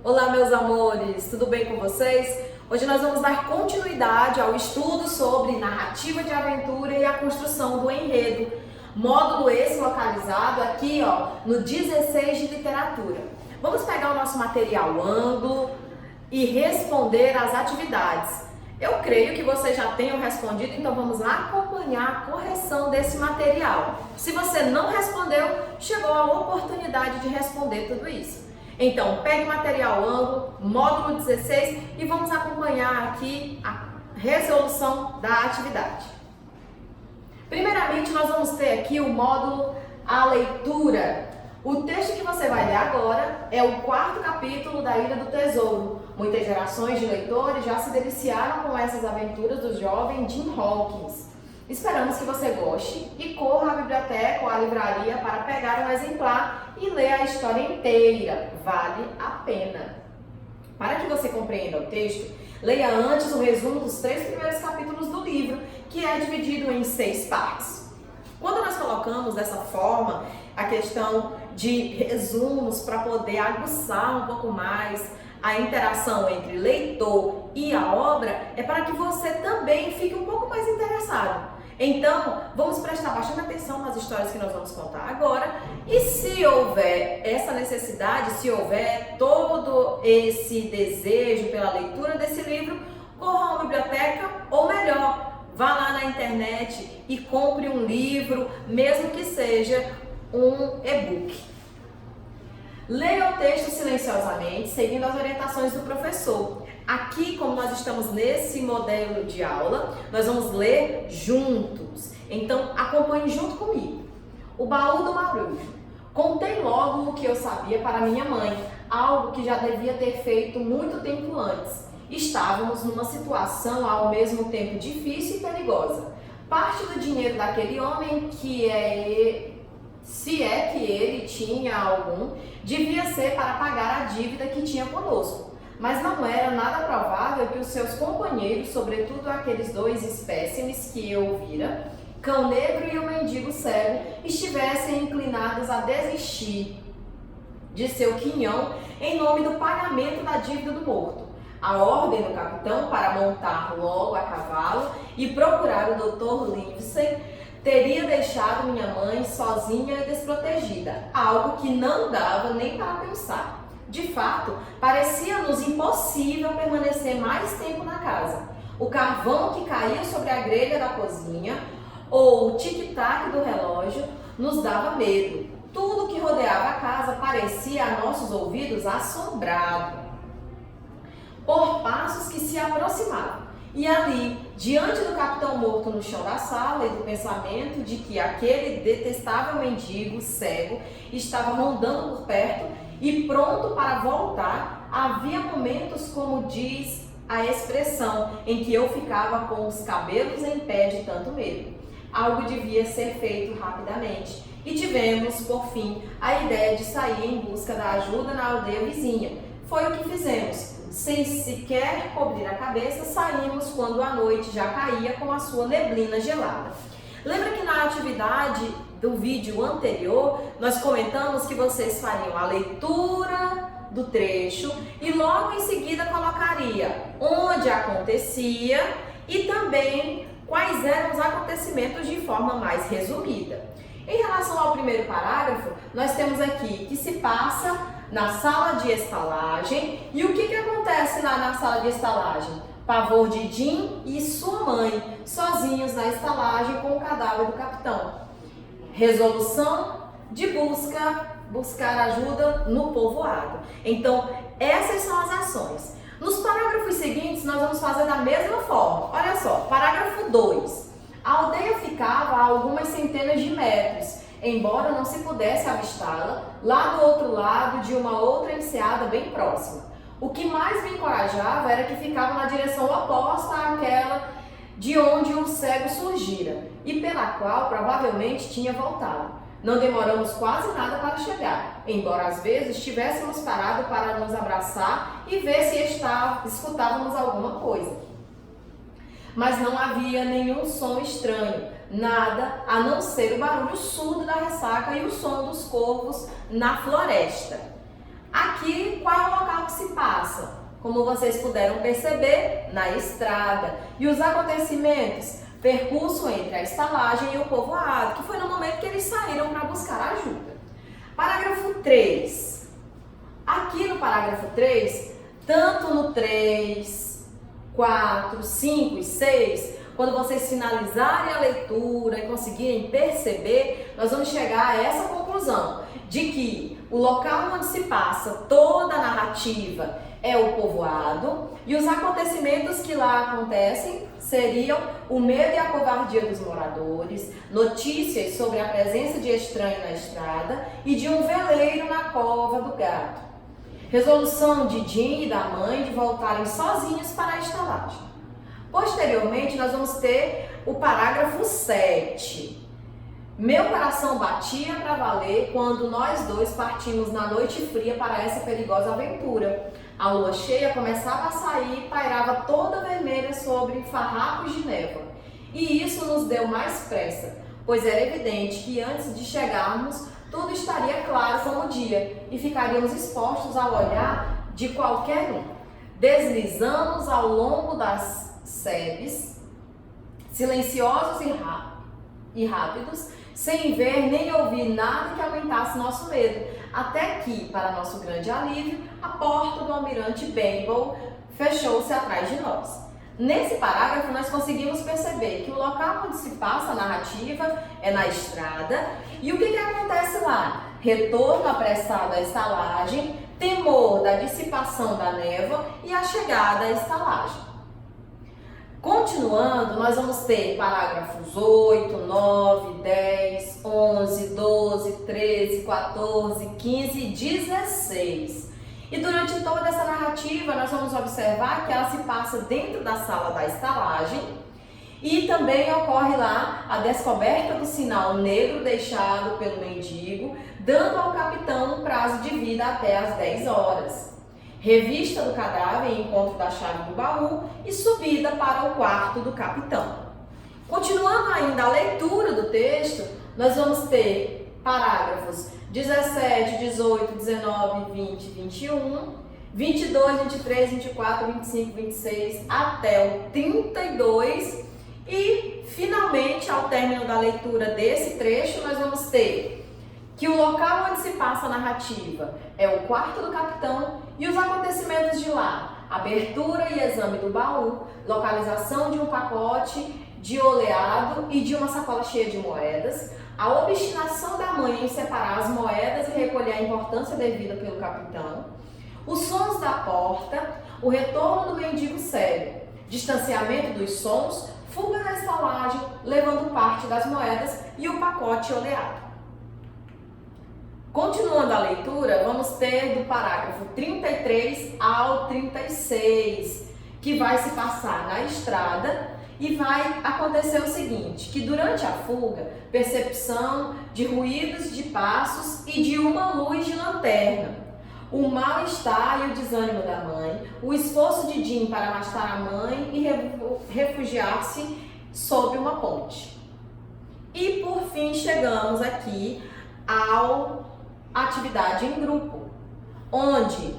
Olá, meus amores, tudo bem com vocês? Hoje nós vamos dar continuidade ao estudo sobre narrativa de aventura e a construção do enredo. Módulo esse localizado aqui, no 16 de literatura. Vamos pegar o nosso material ângulo e responder às atividades. Eu creio que vocês já tenham respondido, então vamos lá acompanhar a correção desse material. Se você não respondeu, chegou a oportunidade de responder tudo isso. Então, pegue o material ângulo, módulo 16 e vamos acompanhar aqui a resolução da atividade. Primeiramente, nós vamos ter aqui o módulo A Leitura. O texto que você vai ler agora é o 4º capítulo da Ilha do Tesouro. Muitas gerações de leitores já se deliciaram com essas aventuras do jovem Jim Hawkins. Esperamos que você goste e corra à biblioteca ou à livraria para pegar um exemplar e ler a história inteira. Vale a pena. Para que você compreenda o texto, leia antes o resumo dos 3 primeiros capítulos do livro, que é dividido em 6 partes. Quando nós colocamos dessa forma a questão de resumos para poder aguçar um pouco mais a interação entre leitor e a obra, é para que você também fique um pouco mais interessado. Então, vamos prestar bastante atenção nas histórias que nós vamos contar agora e se houver essa necessidade, se houver todo esse desejo pela leitura desse livro, corra a uma biblioteca ou melhor, vá lá na internet e compre um livro, mesmo que seja um e-book. Leia o texto silenciosamente, seguindo as orientações do professor. Aqui, como nós estamos nesse modelo de aula, nós vamos ler juntos. Então, acompanhe junto comigo. O baú do Marujo. Contei logo o que eu sabia para minha mãe, algo que já devia ter feito muito tempo antes. Estávamos numa situação ao mesmo tempo difícil e perigosa. Parte do dinheiro daquele homem, se é que ele tinha algum, devia ser para pagar a dívida que tinha conosco. Mas não era nada provável que os seus companheiros, sobretudo aqueles 2 espécimes que eu vira, Cão Negro e o Mendigo Cego, estivessem inclinados a desistir de seu quinhão em nome do pagamento da dívida do morto. A ordem do capitão para montar logo a cavalo e procurar o Dr. Livesey teria deixado minha mãe sozinha e desprotegida, algo que não dava nem para pensar. De fato, parecia-nos impossível permanecer mais tempo na casa. O carvão que caía sobre a grelha da cozinha ou o tic-tac do relógio nos dava medo. Tudo que rodeava a casa parecia a nossos ouvidos assombrado por passos que se aproximavam. E ali, diante do capitão morto no chão da sala e do pensamento de que aquele detestável mendigo cego estava rondando por perto e pronto para voltar, havia momentos, como diz a expressão, em que eu ficava com os cabelos em pé de tanto medo. Algo devia ser feito rapidamente e tivemos, por fim, a ideia de sair em busca da ajuda na aldeia vizinha. Foi o que fizemos. Sem sequer cobrir a cabeça, saímos quando a noite já caía com a sua neblina gelada. Lembra que na atividade do vídeo anterior, nós comentamos que vocês fariam a leitura do trecho e logo em seguida colocaria onde acontecia e também quais eram os acontecimentos de forma mais resumida. Em relação ao primeiro parágrafo, nós temos aqui que se passa na sala de estalagem. E o que acontece lá na sala de estalagem? Pavor de Jim e sua mãe, sozinhos na estalagem com o cadáver do capitão. Resolução de buscar ajuda no povoado. Então, essas são as ações. Nos parágrafos seguintes, nós vamos fazer da mesma forma. Olha só, parágrafo 2. A aldeia ficava a algumas centenas de metros, embora não se pudesse avistá-la, lá do outro lado de uma outra enseada bem próxima. O que mais me encorajava era que ficava na direção oposta àquela de onde o cego surgira e pela qual provavelmente tinha voltado. Não demoramos quase nada para chegar, embora às vezes tivéssemos parado para nos abraçar e ver se escutávamos alguma coisa. Mas não havia nenhum som estranho, nada a não ser o barulho surdo da ressaca e o som dos corvos na floresta. Aqui, qual é o local que se passa? Como vocês puderam perceber, na estrada. E os acontecimentos? Percurso entre a estalagem e o povoado, que foi no momento que eles saíram para buscar ajuda. Parágrafo 3. Aqui no parágrafo 3, tanto no 3, 4, 5 e 6, quando vocês finalizarem a leitura e conseguirem perceber, nós vamos chegar a essa conclusão, de que o local onde se passa toda a narrativa é o povoado e os acontecimentos que lá acontecem seriam o medo e a covardia dos moradores, notícias sobre a presença de estranho na estrada e de um veleiro na cova do gato. Resolução de Jim e da mãe de voltarem sozinhos para a estalagem. Posteriormente, nós vamos ter o parágrafo 7. Meu coração batia para valer quando nós dois partimos na noite fria para essa perigosa aventura. A lua cheia começava a sair e pairava toda vermelha sobre farrapos de névoa. E isso nos deu mais pressa, pois era evidente que antes de chegarmos, tudo estaria claro como o dia e ficaríamos expostos ao olhar de qualquer um. Deslizamos ao longo das sebes, silenciosos e rápidos, sem ver nem ouvir nada que aumentasse nosso medo, até que, para nosso grande alívio, a porta do almirante Benbow fechou-se atrás de nós. Nesse parágrafo, nós conseguimos perceber que o local onde se passa a narrativa é na estrada. E o que acontece lá? Retorno apressado à estalagem, temor da dissipação da névoa e a chegada à estalagem. Continuando, nós vamos ter parágrafos 8, 9, 10, 11, 12, 13, 14, 15 e 16. E durante toda essa narrativa, nós vamos observar que ela se passa dentro da sala da estalagem e também ocorre lá a descoberta do sinal negro deixado pelo mendigo, dando ao capitão um prazo de vida até às 10 horas. Revista do cadáver e encontro da chave do baú e subida para o quarto do capitão. Continuando ainda a leitura do texto, nós vamos ter parágrafos 17, 18, 19, 20, 21, 22, 23, 24, 25, 26 até o 32 e, finalmente, ao término da leitura desse trecho, nós vamos ter que o local onde se passa a narrativa é o quarto do capitão e os acontecimentos de lá, abertura e exame do baú, localização de um pacote de oleado e de uma sacola cheia de moedas, a obstinação da mãe em separar as moedas e recolher a importância devida pelo capitão, os sons da porta, o retorno do mendigo cego, distanciamento dos sons, fuga da estalagem, levando parte das moedas e o pacote oleado. Continuando a leitura, vamos ter do parágrafo 33 ao 36, que vai se passar na estrada e vai acontecer o seguinte, que durante a fuga, percepção de ruídos de passos e de uma luz de lanterna, o mal-estar e o desânimo da mãe, o esforço de Jim para arrastar a mãe e refugiar-se sob uma ponte. E por fim chegamos aqui ao atividade em grupo, onde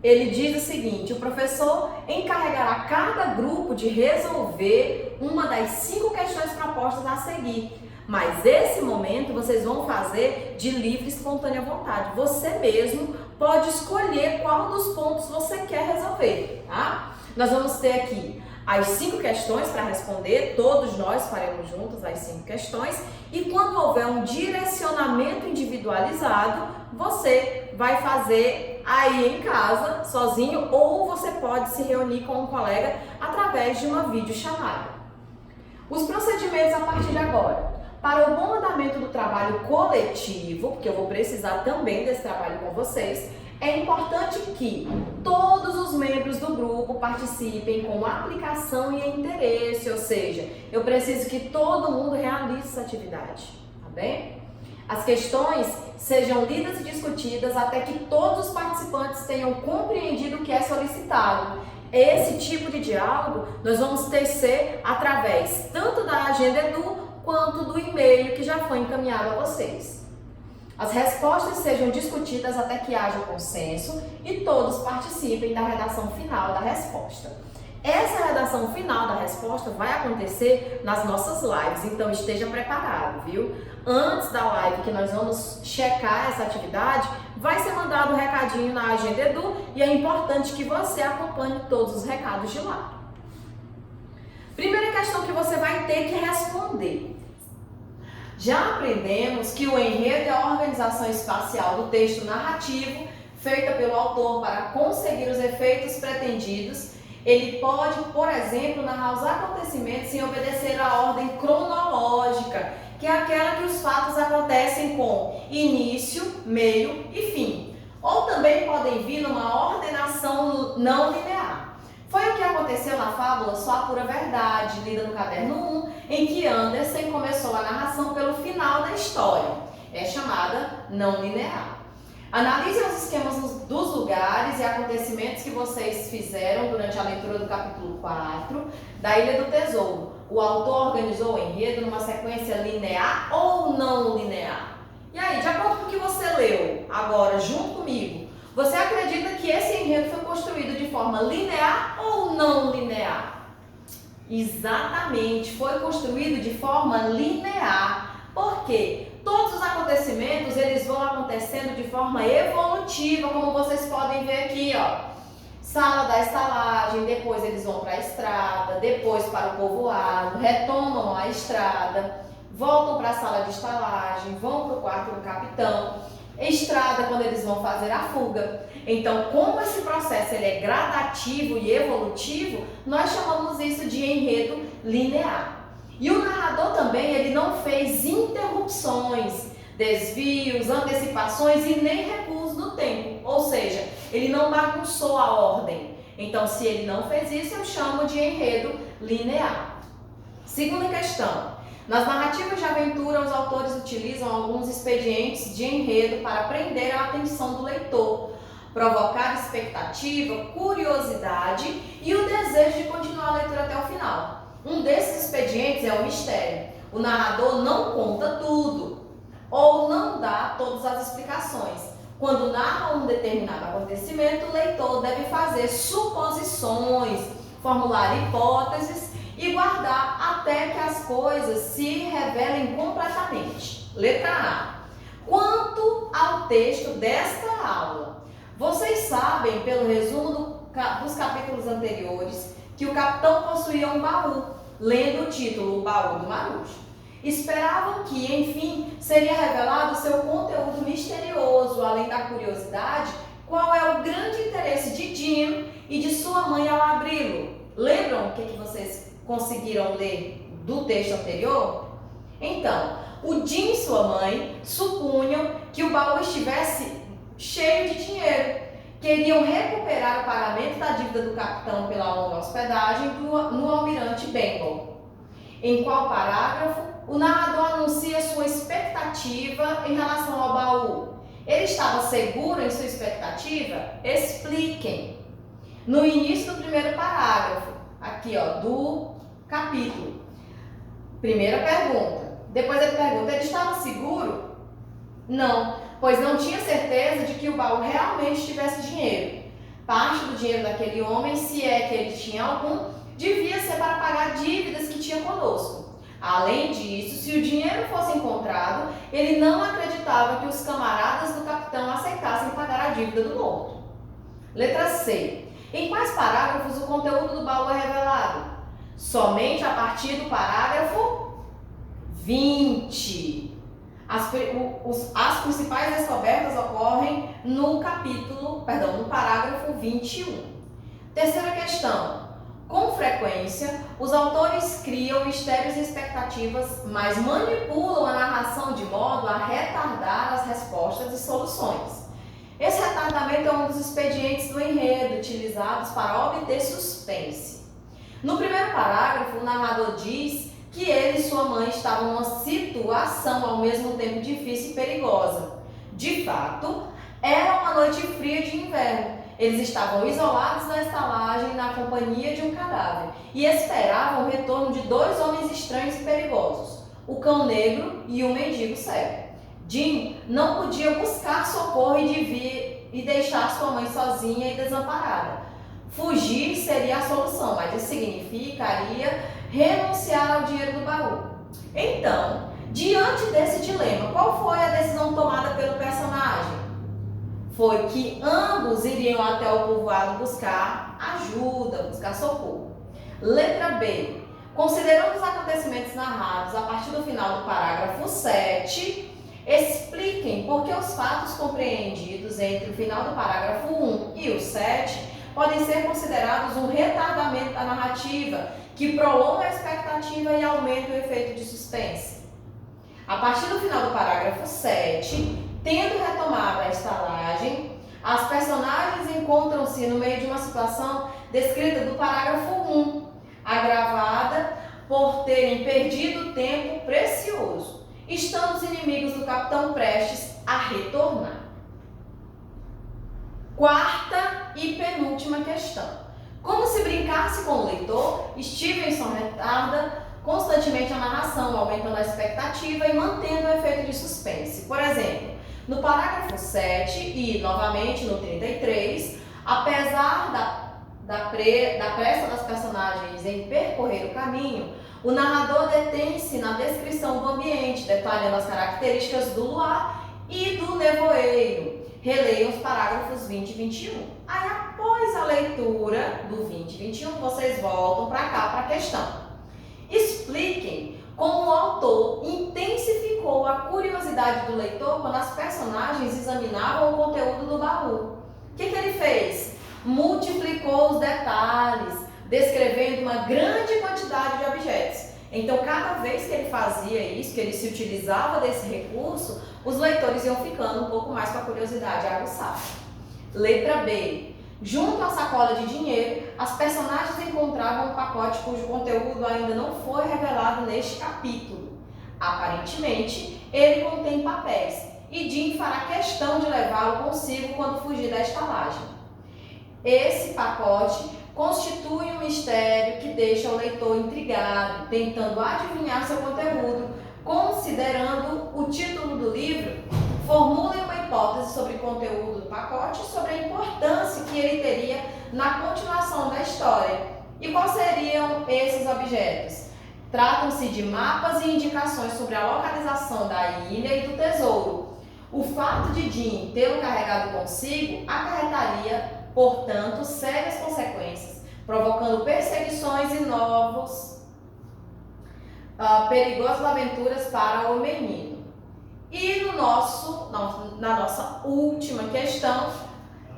ele diz o seguinte: o professor encarregará cada grupo de resolver uma das 5 questões propostas a seguir, mas esse momento vocês vão fazer de livre e espontânea vontade. Você mesmo pode escolher qual dos pontos você quer resolver, tá? Nós vamos ter aqui as 5 questões para responder, todos nós faremos juntos as 5 questões, e quando houver um direcionamento individualizado, você vai fazer aí em casa, sozinho, ou você pode se reunir com um colega através de uma videochamada. Os procedimentos a partir de agora. Para o bom andamento do trabalho coletivo, porque eu vou precisar também desse trabalho com vocês, é importante que todos os membros do grupo participem com aplicação e interesse, ou seja, eu preciso que todo mundo realize essa atividade, tá bem? As questões sejam lidas e discutidas até que todos os participantes tenham compreendido o que é solicitado. Esse tipo de diálogo nós vamos tecer através tanto da Agenda Edu quanto do e-mail que já foi encaminhado a vocês. As respostas sejam discutidas até que haja consenso e todos participem da redação final da resposta. Essa redação final da resposta vai acontecer nas nossas lives, então esteja preparado, viu? Antes da live que nós vamos checar essa atividade, vai ser mandado um recadinho na Agenda Edu e é importante que você acompanhe todos os recados de lá. Primeira questão que você vai ter que responder. Já aprendemos que o enredo é a organização espacial do texto narrativo feita pelo autor para conseguir os efeitos pretendidos. Ele pode, por exemplo, narrar os acontecimentos sem obedecer à ordem cronológica, que é aquela que os fatos acontecem com início, meio e fim. Ou também podem vir numa ordenação não linear. Foi o que aconteceu na fábula Só a Pura Verdade, lida no caderno 1, em que Andersen começou a narração pelo final da história. É chamada não linear. Analise os esquemas dos lugares e acontecimentos que vocês fizeram durante a leitura do capítulo 4 da Ilha do Tesouro. O autor organizou o enredo numa sequência linear ou não linear? E aí, de acordo com o que você leu agora junto comigo, você acredita que esse enredo foi construído de forma linear ou não linear? Exatamente, foi construído de forma linear. Por quê? Todos os acontecimentos, eles vão acontecendo de forma evolutiva, como vocês podem ver aqui, ó. Sala da estalagem, depois eles vão para a estrada, depois para o povoado, retomam a estrada, voltam para a sala de estalagem, vão para o quarto do capitão, estrada quando eles vão fazer a fuga. Então, como esse processo ele é gradativo e evolutivo, nós chamamos isso de enredo linear. E o narrador também, ele não fez interrupções, desvios, antecipações e nem recuos no tempo. Ou seja, ele não bagunçou a ordem. Então, se ele não fez isso, eu chamo de enredo linear. Segunda questão. Nas narrativas de aventura, os autores utilizam alguns expedientes de enredo para prender a atenção do leitor, provocar expectativa, curiosidade e o desejo de continuar a leitura até o final. Um desses expedientes é o mistério. O narrador não conta tudo ou não dá todas as explicações. Quando narra um determinado acontecimento, o leitor deve fazer suposições, formular hipóteses e guardar até que as coisas se revelem completamente. Letra A. Quanto ao texto desta aula, vocês sabem, pelo resumo dos capítulos anteriores, que o capitão possuía um baú, lendo o título O Baú do Marujo. Esperavam que, enfim, seria revelado seu conteúdo misterioso, além da curiosidade, qual é o grande interesse de Jim e de sua mãe ao abri-lo. Lembram o que vocês conseguiram ler do texto anterior? Então, o Jim e sua mãe supunham que o baú estivesse cheio de dinheiro. Queriam recuperar o pagamento da dívida do capitão pela longa hospedagem no Almirante Benbow. Em qual parágrafo o narrador anuncia sua expectativa em relação ao baú? Ele estava seguro em sua expectativa? Expliquem. No início do primeiro parágrafo, aqui ó, do capítulo. Primeira pergunta. Depois ele pergunta, ele estava seguro? Não, pois não tinha certeza de que o baú realmente tivesse dinheiro. Parte do dinheiro daquele homem, se é que ele tinha algum, devia ser para pagar dívidas que tinha conosco. Além disso, se o dinheiro fosse encontrado, ele não acreditava que os camaradas do capitão aceitassem pagar a dívida do morto. Letra C. Em quais parágrafos o conteúdo do baú é revelado? Somente a partir do parágrafo 20. As principais descobertas ocorrem no parágrafo 21. Terceira questão. Com frequência, os autores criam mistérios e expectativas, mas manipulam a narração de modo a retardar as respostas e soluções. Esse retardamento é um dos expedientes do enredo utilizados para obter suspense. No primeiro parágrafo, o narrador diz que ele e sua mãe estavam numa situação ao mesmo tempo difícil e perigosa. De fato, era uma noite fria de inverno. Eles estavam isolados na estalagem na companhia de um cadáver e esperavam o retorno de dois homens estranhos e perigosos, o cão negro e o mendigo cego. Jim não podia buscar socorro e deixar sua mãe sozinha e desamparada. Fugir seria a solução, mas isso significaria renunciar ao dinheiro do baú. Então, diante desse dilema, qual foi a decisão tomada pelo personagem? Foi que ambos iriam até o povoado buscar ajuda, buscar socorro. Letra B. Considerando os acontecimentos narrados a partir do final do parágrafo 7, expliquem por que os fatos compreendidos entre o final do parágrafo 1 e o 7 podem ser considerados um retardamento da narrativa que prolonga a expectativa e aumenta o efeito de suspense. A partir do final do parágrafo 7, tendo retomado a estalagem, as personagens encontram-se no meio de uma situação descrita do parágrafo 1, agravada por terem perdido tempo precioso, estando os inimigos do capitão prestes a retornar. Quarta e penúltima questão. Como se brincasse com o leitor, Stevenson retarda constantemente a narração, aumentando a expectativa e mantendo o efeito de suspense. Por exemplo, no parágrafo 7 e, novamente, no 33, apesar da pressa das personagens em percorrer o caminho, o narrador detém-se na descrição do ambiente, detalhando as características do luar e do nevoeiro. Releiam os parágrafos 20 e 21. Aí, após a leitura do 20 e 21, vocês voltam para cá, para a questão. Expliquem como o autor intensificou a curiosidade do leitor quando as personagens examinavam o conteúdo do baú. O que ele fez? Multiplicou os detalhes, descrevendo uma grande quantidade de objetos. Então, cada vez que ele fazia isso, que ele se utilizava desse recurso, os leitores iam ficando um pouco mais com a curiosidade aguçada. Letra B. Junto à sacola de dinheiro, as personagens encontravam um pacote cujo conteúdo ainda não foi revelado neste capítulo. Aparentemente, ele contém papéis, e Jim fará questão de levá-lo consigo quando fugir da estalagem. Esse pacote constitui um mistério que deixa o leitor intrigado, tentando adivinhar seu conteúdo. Considerando o título do livro, formulem uma hipótese sobre o conteúdo do pacote e sobre a importância que ele teria na continuação da história. E quais seriam esses objetos? Tratam-se de mapas e indicações sobre a localização da ilha e do tesouro. O fato de Jim tê-lo carregado consigo acarretaria, portanto, sérias consequências, provocando perseguições e perigosas aventuras para o menino. E na nossa última questão,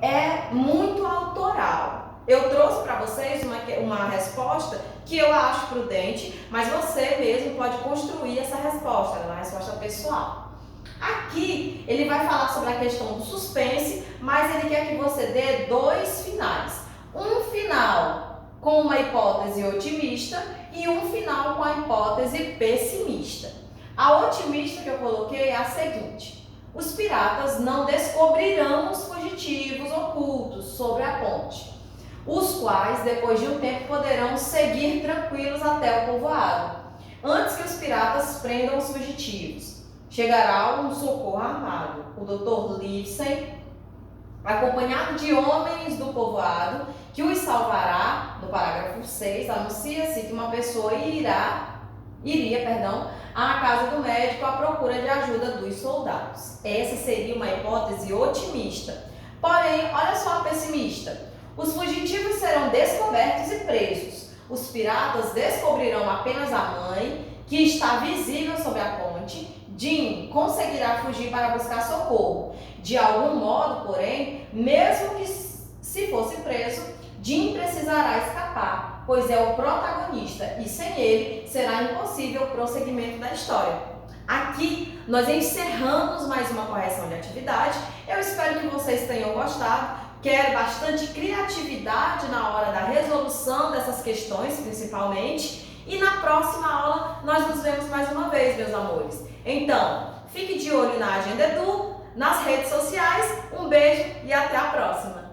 é muito autoral. Eu trouxe para vocês uma resposta que eu acho prudente, mas você mesmo pode construir essa resposta, ela é uma resposta pessoal. Aqui ele vai falar sobre a questão do suspense, mas ele quer que você dê dois finais. Um final com uma hipótese otimista e um final com a hipótese pessimista. A otimista que eu coloquei é a seguinte: os piratas não descobrirão os fugitivos ocultos sobre a ponte, os quais, depois de um tempo, poderão seguir tranquilos até o povoado, antes que os piratas prendam os fugitivos. Chegará um socorro armado. O Dr. Livesey, acompanhado de homens do povoado, que os salvará. No parágrafo 6, anuncia-se que uma pessoa iria à casa do médico à procura de ajuda dos soldados. Essa seria uma hipótese otimista. Porém, olha só a pessimista. Os fugitivos serão descobertos e presos. Os piratas descobrirão apenas a mãe, que está visível sobre a ponte. Jim conseguirá fugir para buscar socorro. De algum modo, porém, mesmo que se fosse preso, Jim precisará escapar, pois é o protagonista e sem ele será impossível o prosseguimento da história. Aqui nós encerramos mais uma correção de atividade. Eu espero que vocês tenham gostado. Quero bastante criatividade na hora da resolução dessas questões, principalmente. E na próxima aula nós nos vemos mais uma vez, meus amores. Então, fique de olho na Agenda Edu, nas redes sociais. Um beijo e até a próxima!